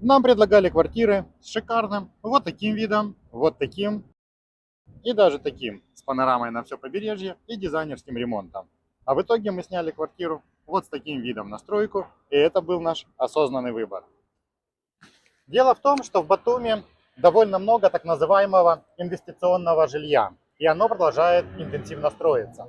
Нам предлагали квартиры с шикарным вот таким видом, вот таким и даже таким, с панорамой на все побережье и дизайнерским ремонтом. А в итоге мы сняли квартиру вот с таким видом на стройку, и это был наш осознанный выбор. Дело в том, что в Батуми довольно много так называемого инвестиционного жилья, и оно продолжает интенсивно строиться.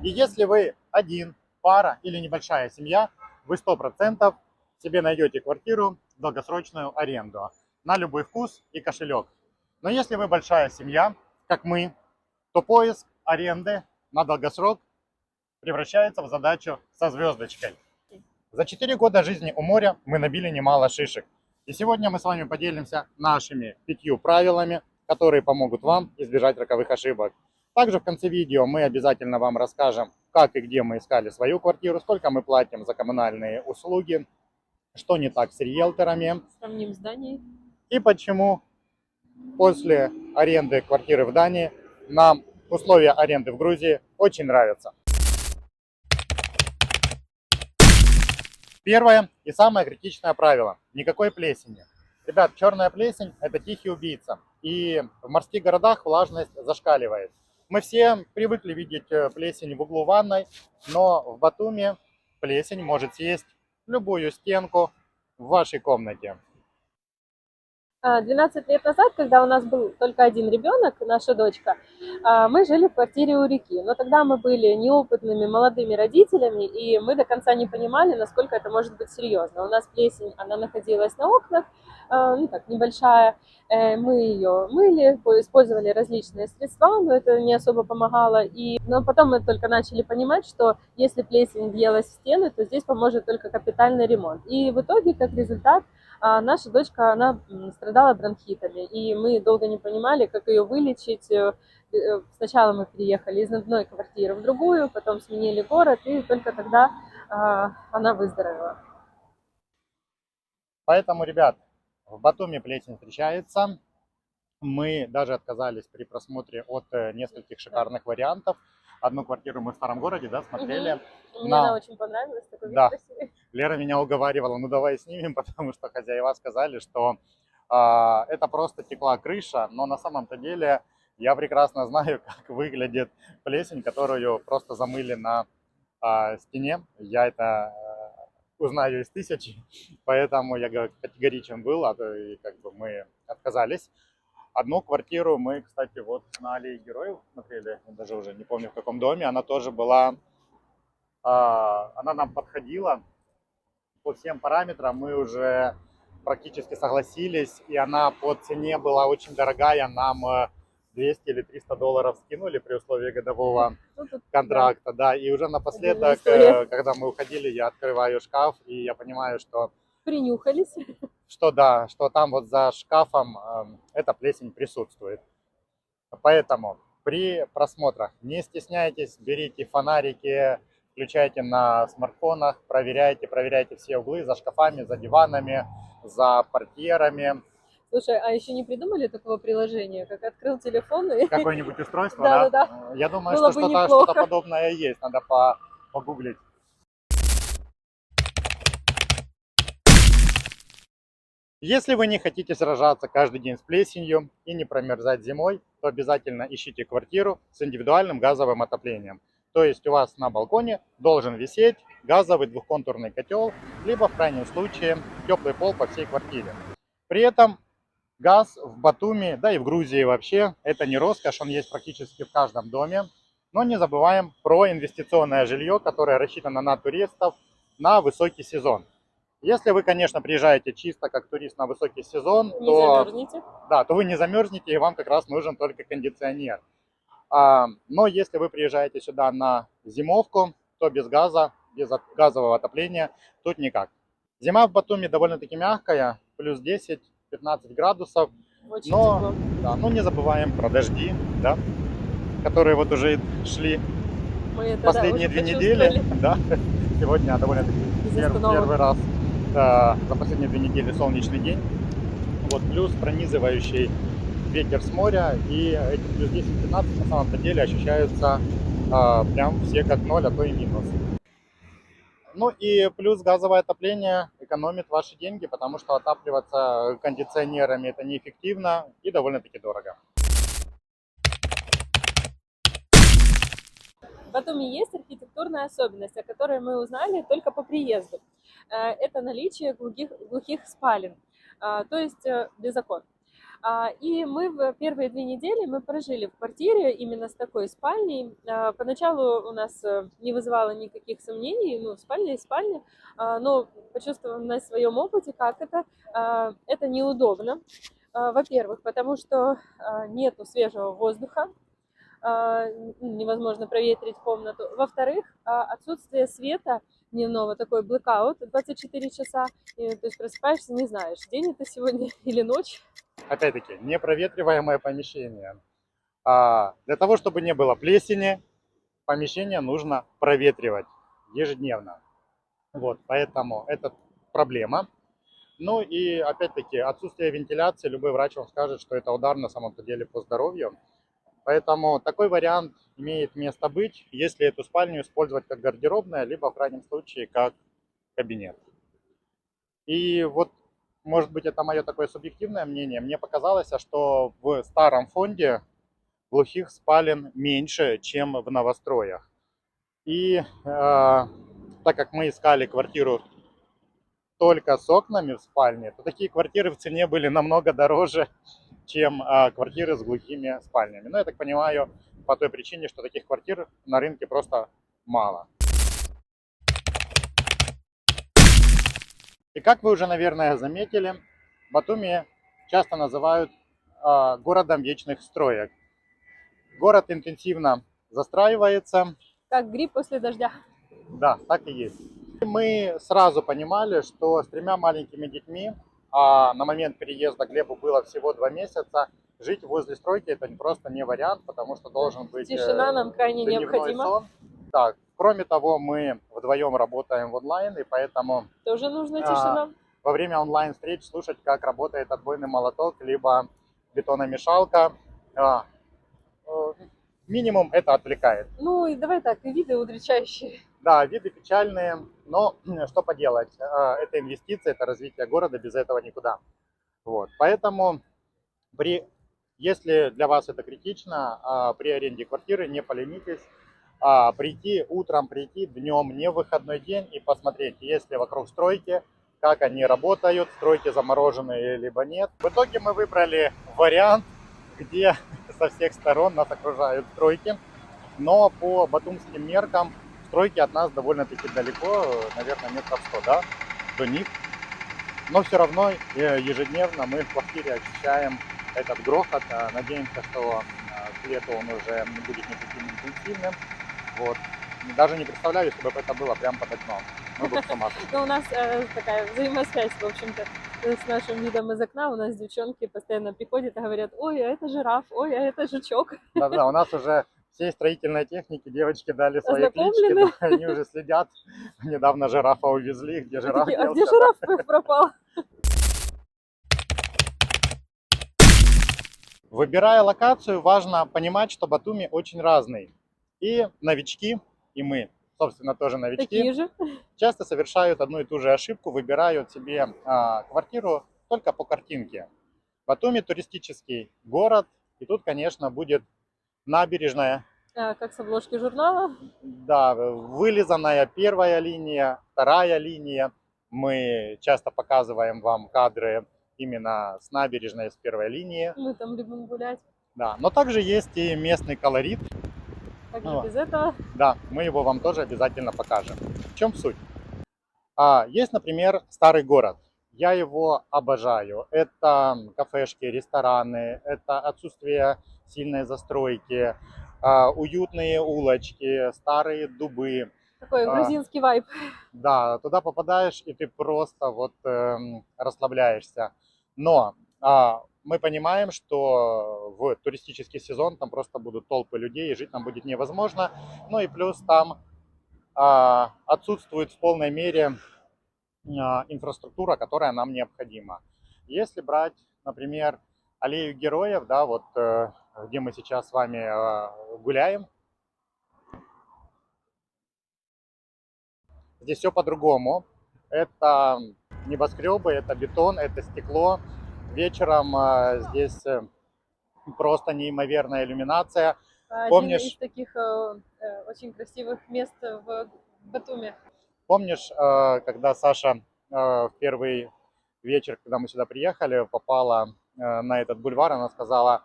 И если вы один, пара или небольшая семья, вы 100% себе найдете квартиру в долгосрочную аренду на любой вкус и кошелек. Но если вы большая семья, как мы, то поиск аренды на долгосрок превращается в задачу со звездочкой. За 4 года жизни у моря мы набили немало шишек. И сегодня мы с вами поделимся нашими 5 правилами, которые помогут вам избежать роковых ошибок. Также в конце видео мы обязательно вам расскажем, как и где мы искали свою квартиру, сколько мы платим за коммунальные услуги, что не так с риэлторами. Сравним здание. И почему после аренды квартиры в Дании нам условия аренды в Грузии очень нравятся. Первое и самое критичное правило. Никакой плесени. Ребят, черная плесень – это тихий убийца. И в морских городах влажность зашкаливает. Мы все привыкли видеть плесень в углу ванной, но в Батуми плесень может съесть любую стенку в вашей комнате. 12 лет назад, когда у нас был только один ребенок, наша дочка, мы жили в квартире у реки. Но тогда мы были неопытными молодыми родителями, и мы до конца не понимали, насколько это может быть серьезно. У нас плесень, она находилась на окнах, небольшая. Мы ее мыли, использовали различные средства, но это не особо помогало. Но потом мы только начали понимать, что если плесень въелась в стены, то здесь поможет только капитальный ремонт. И в итоге, как результат, наша дочка, она страдала бронхитами, и мы долго не понимали, как ее вылечить. Сначала мы переехали из одной квартиры в другую, потом сменили город, и только тогда она выздоровела. Поэтому, ребят, в Батуми плесень встречается. Мы даже отказались при просмотре от нескольких шикарных вариантов. Одну квартиру мы в старом городе, да, смотрели. Мне она очень понравилась, такой вид красивый. Лера меня уговаривала, ну давай снимем, потому что хозяева сказали, что это просто текла крыша, но на самом-то деле я прекрасно знаю, как выглядит плесень, которую просто замыли на стене. Я это узнаю из тысячи, поэтому я категоричен был, и как бы мы отказались. Одну квартиру мы, кстати, вот на Аллее Героев смотрели, даже уже не помню в каком доме, она тоже была, она нам подходила по всем параметрам, мы уже практически согласились, и она по цене была очень дорогая, нам 200 или 300 долларов скинули при условии годового контракта, да, и уже напоследок, когда мы уходили, я открываю шкаф, и я понимаю, что принюхались, что да, что там вот за шкафом эта плесень присутствует. Поэтому при просмотрах не стесняйтесь, берите фонарики, включайте на смартфонах, проверяйте все углы за шкафами, за диванами, за портьерами. Слушай, а еще не придумали такого приложения, как открыл телефон и... Какое-нибудь устройство, да? Да. Я думаю, было что бы что-то подобное есть, надо погуглить. Если вы не хотите сражаться каждый день с плесенью и не промерзать зимой, то обязательно ищите квартиру с индивидуальным газовым отоплением. То есть у вас на балконе должен висеть газовый двухконтурный котел, либо в крайнем случае теплый пол по всей квартире. При этом газ в Батуми, да и в Грузии вообще, это не роскошь, он есть практически в каждом доме. Но не забываем про инвестиционное жилье, которое рассчитано на туристов на высокий сезон. Если вы, конечно, приезжаете чисто как турист на высокий сезон, то вы не замерзнете, и вам как раз нужен только кондиционер. Но если вы приезжаете сюда на зимовку, то без газа, без газового отопления тут никак. Зима в Батуми довольно-таки мягкая, плюс 10-15 градусов. Очень тепло. Да, но не забываем про дожди, да, которые вот уже шли последние 2 недели. Да. Сегодня довольно-таки первый раз за последние 2 недели солнечный день. Вот, плюс пронизывающий ветер с моря, и эти плюс 10-15 на самом деле ощущаются прям все как 0, а то и минус. Ну и плюс газовое отопление, экономит ваши деньги, потому что отапливаться кондиционерами это неэффективно и довольно-таки дорого. В Батуми есть архитектурная особенность, о которой мы узнали только по приезду. Это наличие глухих спален, то есть без окон. И мы в первые 2 недели мы прожили в квартире именно с такой спальней. Поначалу у нас не вызывало никаких сомнений, ну, спальня и спальня, но почувствовав на своем опыте, как это неудобно. Во-первых, потому что нету свежего воздуха, невозможно проветрить комнату. Во-вторых, отсутствие света дневного, такой blackout 24 часа, и, то есть просыпаешься, не знаешь, день это сегодня или ночь. Опять-таки, непроветриваемое помещение. Для того, чтобы не было плесени, помещение нужно проветривать ежедневно. Вот, поэтому это проблема. Ну и опять-таки, отсутствие вентиляции, любой врач вам скажет, что это удар на самом-то деле по здоровью. Поэтому такой вариант имеет место быть, если эту спальню использовать как гардеробная, либо в крайнем случае как кабинет. И вот, может быть, это мое такое субъективное мнение, мне показалось, что в старом фонде глухих спален меньше, чем в новостроях. И так как мы искали квартиру только с окнами в спальне, то такие квартиры в цене были намного дороже, чем квартиры с глухими спальнями. Но я так понимаю, по той причине, что таких квартир на рынке просто мало. И как вы уже, наверное, заметили, Батуми часто называют городом вечных строек. Город интенсивно застраивается. Как гриб после дождя. Да, так и есть. Мы сразу понимали, что с 3 маленькими детьми, а на момент переезда Глебу было всего 2 месяца, жить возле стройки это просто не вариант, потому что должен быть Тишина нам крайне дневной необходима. сон. Так, кроме того, мы вдвоем работаем в онлайн, и поэтому Тоже нужна тишина. во время онлайн-встреч слушать, как работает отбойный молоток, либо бетономешалка, минимум это отвлекает. Ну и давай так, и виды удручающие. Да, виды печальные, но что поделать, это инвестиции, это развитие города, без этого никуда. Вот. Поэтому, если для вас это критично, при аренде квартиры не поленитесь, прийти утром, прийти днем, не в выходной день и посмотреть, есть ли вокруг стройки, как они работают, стройки замороженные либо нет. В итоге мы выбрали вариант, где со всех сторон нас окружают стройки, но по батумским меркам стройки от нас довольно-таки далеко, наверное, метров 100, да, до них. Но все равно ежедневно мы в квартире ощущаем этот грохот. Надеемся, что к лету он уже не будет не таким интенсивным. Вот. Даже не представляю, если бы это было прямо под окном. Мы бы с ума сошли. Но у нас такая взаимосвязь, в общем-то, с нашим видом из окна. У нас девчонки постоянно приходят и говорят: ой, а это жираф, ой, а это жучок. Да-да, у нас уже всей строительной техники девочки дали свои Ознакомлены. клички, да, они уже следят. Недавно жирафа увезли, где Мы жираф такие: а где делся. жираф пропал? Выбирая локацию, важно понимать, что Батуми очень разный. И новички, и мы, собственно, тоже новички, Такие же. часто совершают одну и ту же ошибку, выбирают себе квартиру только по картинке. Батуми туристический город, и тут, конечно, будет набережная. Как с обложки журнала. Да, вылизанная первая линия, вторая линия. Мы часто показываем вам кадры именно с набережной, с первой линии. Мы там любим гулять. Да, но также есть и местный колорит. Как же без этого? Да, мы его вам тоже обязательно покажем. В чем суть? Есть, например, старый город. Я его обожаю. Это кафешки, рестораны, это отсутствие сильной застройки, уютные улочки, старые дубы. Такой грузинский вайб. Да, туда попадаешь, и ты просто вот расслабляешься. Но мы понимаем, что в туристический сезон там просто будут толпы людей, и жить там будет невозможно. Ну и плюс там отсутствует в полной мере инфраструктура, которая нам необходима. Если брать, например, аллею героев, да, вот где мы сейчас с вами гуляем, здесь все по-другому. Это небоскребы, это бетон, это стекло. Вечером здесь просто неимоверная иллюминация. Один из Помнишь, таких очень красивых мест в Батуми. помнишь, когда Саша в первый вечер, когда мы сюда приехали, попала на этот бульвар, она сказала,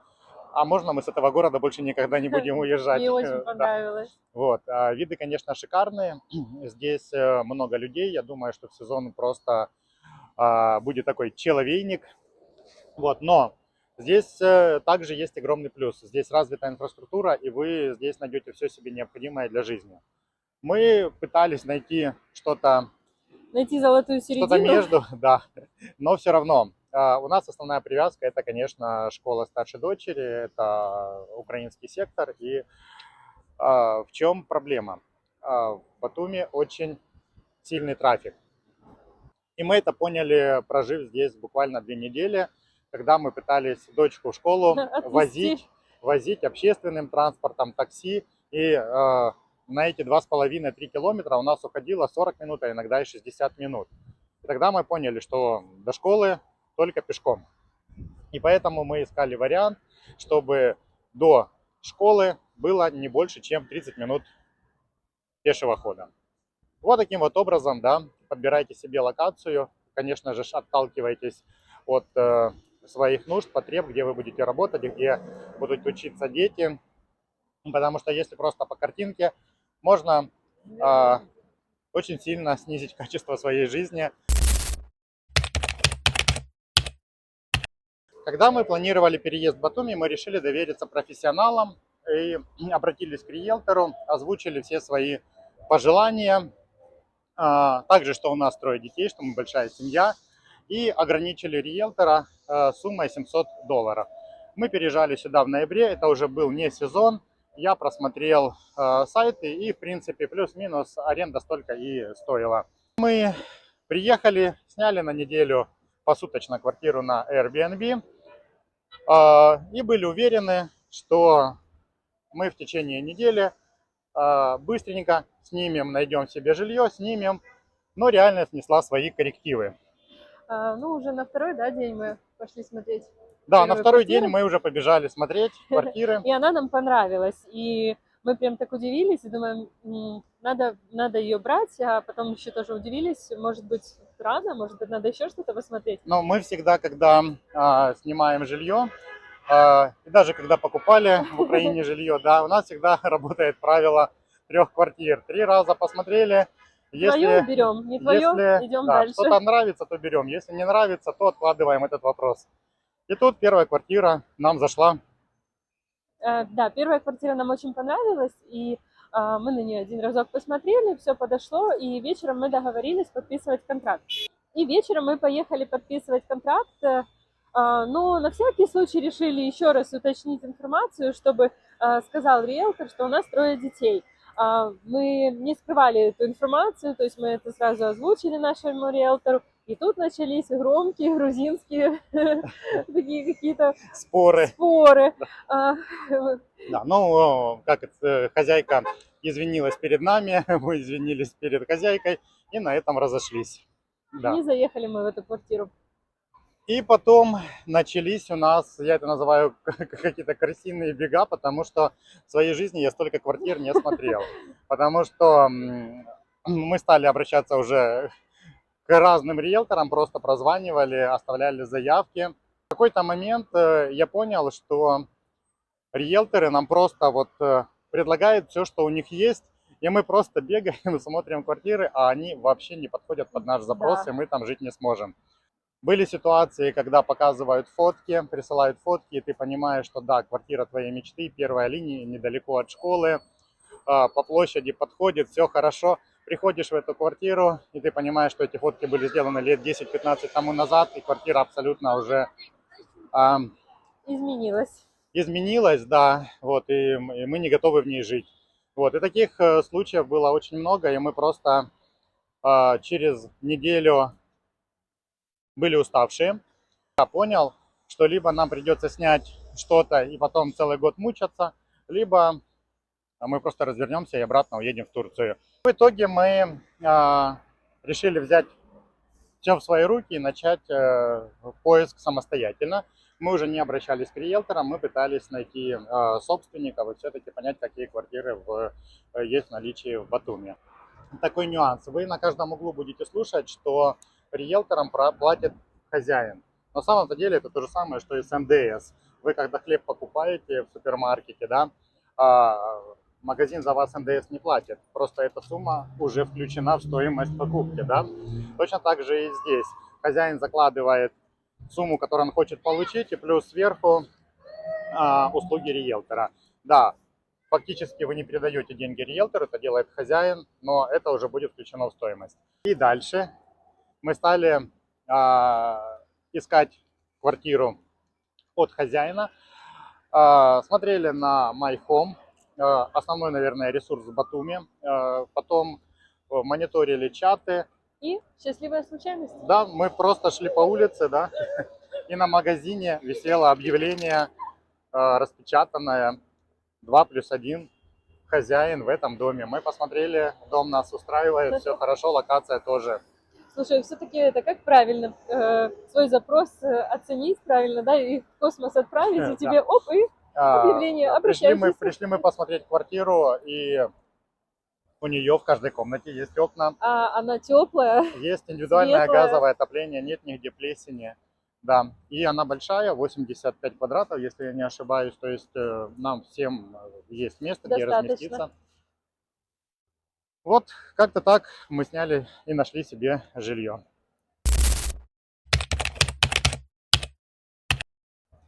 а можно мы с этого города больше никогда не будем уезжать? Мне очень Да. понравилось. Вот. Виды, конечно, шикарные. Здесь много людей. Я думаю, что в сезон просто будет такой человейник. Вот. Но здесь также есть огромный плюс. Здесь развита инфраструктура, и вы здесь найдете все себе необходимое для жизни. Мы пытались найти Найти золотую что-то середину. между, да, но все равно. У нас основная привязка это, конечно, школа старшей дочери, это украинский сектор. И в чем проблема? В Батуми очень сильный трафик. И мы это поняли, прожив здесь буквально 2 недели, когда мы пытались дочку в школу Отвезти. возить общественным транспортом, такси. И на эти 2,5-3 километра у нас уходило 40 минут, а иногда и 60 минут. И тогда мы поняли, что до школы только пешком. И поэтому мы искали вариант, чтобы до школы было не больше, чем 30 минут пешего хода. Вот таким вот образом, да, подбирайте себе локацию, конечно же, отталкивайтесь от своих нужд, потреб, где вы будете работать, где будут учиться дети, потому что если просто по картинке, можно очень сильно снизить качество своей жизни. Когда мы планировали переезд в Батуми, мы решили довериться профессионалам и обратились к риэлтору, озвучили все свои пожелания, также, что у нас 3 детей, что мы большая семья, и ограничили риэлтора суммой $700. Мы переезжали сюда в ноябре, это уже был не сезон, я просмотрел сайты и, в принципе, плюс-минус аренда столько и стоила. Мы приехали, сняли на неделю посуточно квартиру на Airbnb и были уверены, что мы в течение недели быстренько снимем, найдем себе жилье, снимем, но реальность внесла свои коррективы. Ну, уже на второй, да, день мы пошли смотреть Да, на первую второй день квартиру. мы уже побежали смотреть квартиры. И она нам понравилась. И мы прям так удивились и думаем, надо ее брать, а потом еще тоже удивились, может быть, рано, может быть, надо еще что-то посмотреть. Но мы всегда, когда снимаем жилье, и даже когда покупали в Украине жилье, да, у нас всегда работает правило 3 квартир. 3 раза посмотрели, Твое если, берем, не твое, идем да, дальше. что-то нравится, то берем, если не нравится, то откладываем этот вопрос. И тут первая квартира нам зашла. Да, первая квартира нам очень понравилась, и мы на нее один разок посмотрели, все подошло, и вечером мы договорились подписывать контракт. И вечером мы поехали подписывать контракт, но на всякий случай решили еще раз уточнить информацию, чтобы сказал риэлтор, что у нас 3 детей. Мы не скрывали эту информацию, то есть мы это сразу озвучили нашему риэлтору, и тут начались громкие грузинские такие какие-то Споры. Да, ну, как это, хозяйка извинилась перед нами, мы извинились перед хозяйкой, и на этом разошлись. Да. Не заехали мы в эту квартиру. И потом начались у нас, я это называю, какие-то крысиные бега, потому что в своей жизни я столько квартир не смотрел. Потому что мы стали обращаться уже к разным риэлторам, просто прозванивали, оставляли заявки. В какой-то момент я понял, что риэлторы нам просто вот предлагают все, что у них есть, и мы просто бегаем, смотрим квартиры, а они вообще не подходят под наш запрос, Да. и мы там жить не сможем. Были ситуации, когда показывают фотки, присылают фотки, и ты понимаешь, что да, квартира твоей мечты, первая линия, недалеко от школы, по площади подходит, все хорошо. Приходишь в эту квартиру, и ты понимаешь, что эти фотки были сделаны лет 10-15 тому назад, и квартира абсолютно уже изменилась, да, вот, и мы не готовы в ней жить. Вот, и таких случаев было очень много, и мы просто через неделю были уставшие. Я понял, что либо нам придется снять что-то и потом целый год мучаться, либо мы просто развернемся и обратно уедем в Турцию. В итоге мы решили взять все в свои руки и начать поиск самостоятельно. Мы уже не обращались к риэлторам, мы пытались найти собственников и все-таки понять, какие квартиры есть в наличии в Батуми. Такой нюанс. Вы на каждом углу будете слушать, что риэлторам платит хозяин. На самом-то деле это то же самое, что и с НДС. Вы когда хлеб покупаете в супермаркете, да, магазин за вас НДС не платит. Просто эта сумма уже включена в стоимость покупки, да. Точно так же и здесь. Хозяин закладывает сумму, которую он хочет получить, и плюс сверху услуги риэлтора. Да, фактически вы не передаете деньги риэлтору, это делает хозяин, но это уже будет включено в стоимость. И дальше мы стали искать квартиру от хозяина. Смотрели на My Home, основной, наверное, ресурс в Батуми. Потом мониторили чаты. И счастливая случайность. Да, мы просто шли по улице, да, и на магазине висело объявление распечатанное 2+1 хозяин в этом доме. Мы посмотрели, дом нас устраивает, все хорошо, локация тоже. Слушай, все-таки это как правильно свой запрос оценить правильно, да, и в космос отправить, и тебе оп, и объявление, обращайтесь. Пришли мы посмотреть квартиру, и у нее в каждой комнате есть окна. Она теплая. Есть индивидуальное светлая. газовое отопление, нет нигде плесени. Да, и она большая, 85 квадратов, если я не ошибаюсь, то есть нам всем есть место, где разместиться. Вот как-то так мы сняли и нашли себе жилье.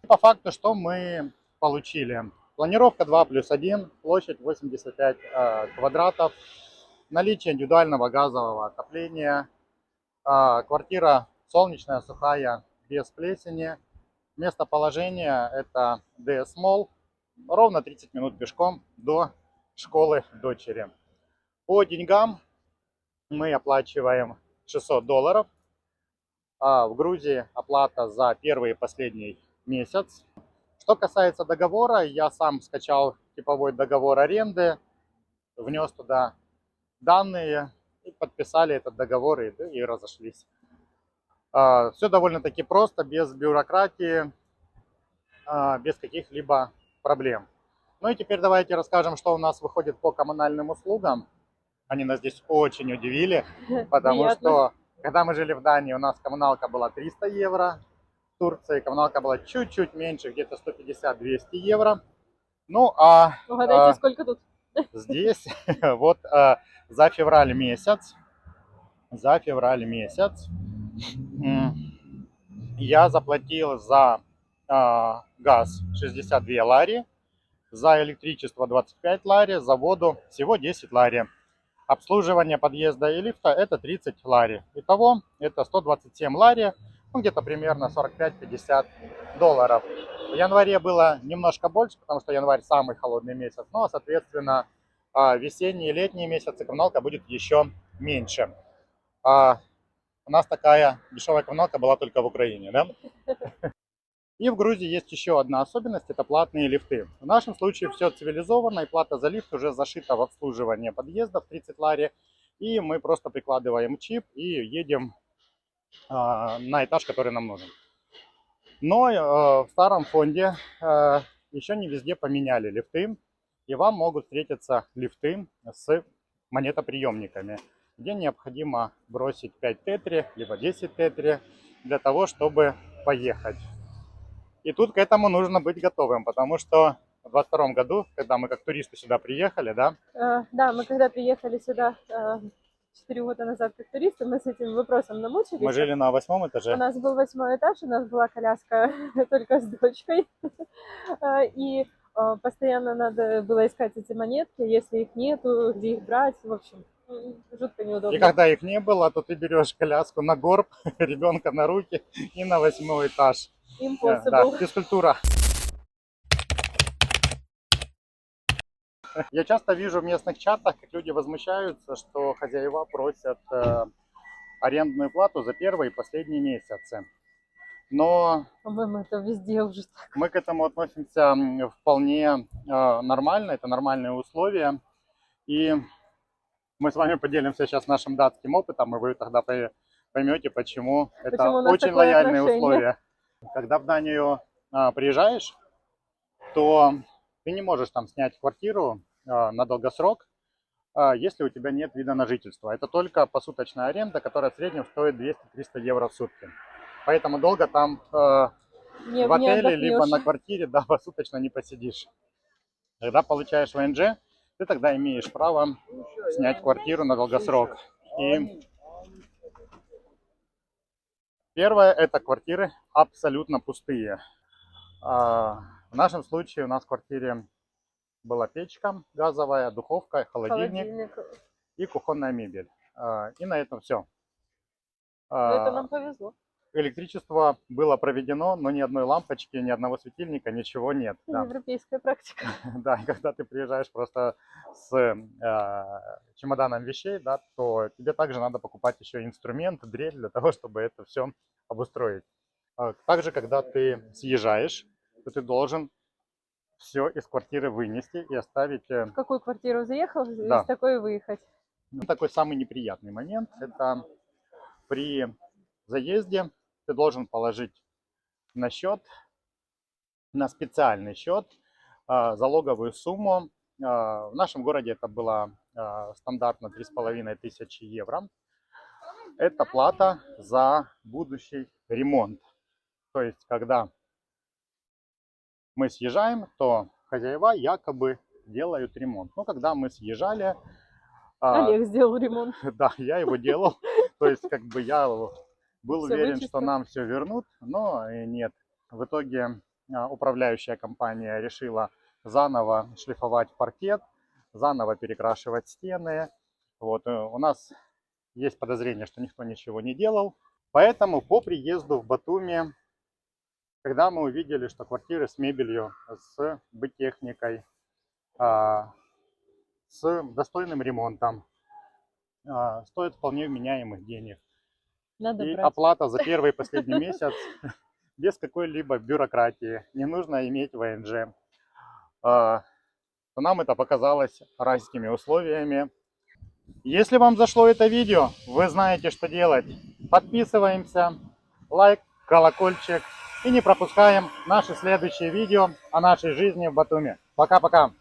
По факту, что мы получили? Планировка 2+1, площадь 85 квадратов, наличие индивидуального газового отопления, квартира солнечная, сухая, без плесени. Местоположение это DS Mall, ровно 30 минут пешком до школы дочери. По деньгам мы оплачиваем $600. В Грузии оплата за первый и последний месяц. Что касается договора, я сам скачал типовой договор аренды, внес туда данные и подписали этот договор и разошлись. Все довольно-таки просто, без бюрократии, без каких-либо проблем. Ну и теперь давайте расскажем, что у нас выходит по коммунальным услугам. Они нас здесь очень удивили, потому что когда мы жили в Дании, у нас коммуналка была 300 евро, в Турции коммуналка была чуть-чуть меньше, где-то 150-200 евро. Ну а угадайте, сколько тут? Здесь вот за февраль месяц я заплатил за газ 62 лари, за электричество 25 лари, за воду всего 10 лари. Обслуживание подъезда и лифта это 30 лари. Итого это 127 лари, ну, где-то примерно 45-50 долларов. В январе было немножко больше, потому что январь самый холодный месяц, но, соответственно, весенние и летние месяцы коммуналка будет еще меньше. У нас такая дешевая коммуналка была только в Украине, да? И в Грузии есть еще одна особенность, это платные лифты. В нашем случае все цивилизованно, и плата за лифт уже зашита в обслуживание подъездов 30 лари. И мы просто прикладываем чип и едем на этаж, который нам нужен. Но в старом фонде еще не везде поменяли лифты, и вам могут встретиться лифты с монетоприемниками, где необходимо бросить 5 тетри, либо 10 тетри для того, чтобы поехать. И тут к этому нужно быть готовым, потому что в 2022 году, когда мы как туристы сюда приехали, да? Да, мы когда приехали сюда 4 года назад как туристы, мы с этим вопросом намучились. Мы жили на 8 этаже. У нас был 8 этаж, у нас была коляска только с дочкой. И постоянно надо было искать эти монетки, если их нету, где их брать, в общем, жутко неудобно. И когда их не было, то ты берешь коляску на горб, ребенка на руки и на 8 этаж. Impossible. Да, физкультура. Я часто вижу в местных чатах, как люди возмущаются, что хозяева просят арендную плату за первые и последние месяцы. Но по-моему, это везде уже так. Мы к этому относимся вполне нормально, это нормальные условия. И мы с вами поделимся сейчас нашим датским опытом, и вы тогда поймете, почему это Почему у нас очень такое лояльные отношение. условия. Когда в Данию приезжаешь, то ты не можешь там снять квартиру на долгосрок, если у тебя нет вида на жительство. Это только посуточная аренда, которая в среднем стоит 200-300 евро в сутки. Поэтому долго там Не, в не отеле, либо отдохнешь. на квартире, да, посуточно не посидишь. Когда получаешь ВНЖ, ты тогда имеешь право снять квартиру на долгосрок. И первое, это квартиры абсолютно пустые. В нашем случае у нас в квартире была печка газовая, духовка, холодильник Холодильник. и кухонная мебель. И на этом все. Ну, это нам повезло. Электричество было проведено, но ни одной лампочки, ни одного светильника, ничего нет. Да. Европейская практика. Да, и когда ты приезжаешь просто с чемоданом вещей, да, то тебе также надо покупать еще инструмент, дрель для того, чтобы это все обустроить. Также, когда ты съезжаешь, то ты должен все из квартиры вынести и оставить. В какую квартиру заехал, Да. из такой выехать. Такой самый неприятный момент – это при заезде ты должен положить на счет, на специальный счет залоговую сумму. В нашем городе это было стандартно 3500 евро. Это плата за будущий ремонт. То есть, когда мы съезжаем, то хозяева якобы делают ремонт. Но когда мы съезжали, Олег сделал ремонт. да, я его делал. То есть, как бы я был Всё уверен, вычисто. что нам все вернут, но нет. В итоге управляющая компания решила заново шлифовать паркет, заново перекрашивать стены. Вот. У нас есть подозрение, что никто ничего не делал. Поэтому по приезду в Батуми, когда мы увидели, что квартиры с мебелью, с бытехникой, с достойным ремонтом стоят вполне вменяемых денег. Надо И брать. оплата за первый и последний месяц без какой-либо бюрократии, не нужно иметь ВНЖ. То нам это показалось райскими условиями. Если вам зашло это видео, вы знаете, что делать. Подписываемся, лайк, колокольчик и не пропускаем наши следующие видео о нашей жизни в Батуми. Пока-пока!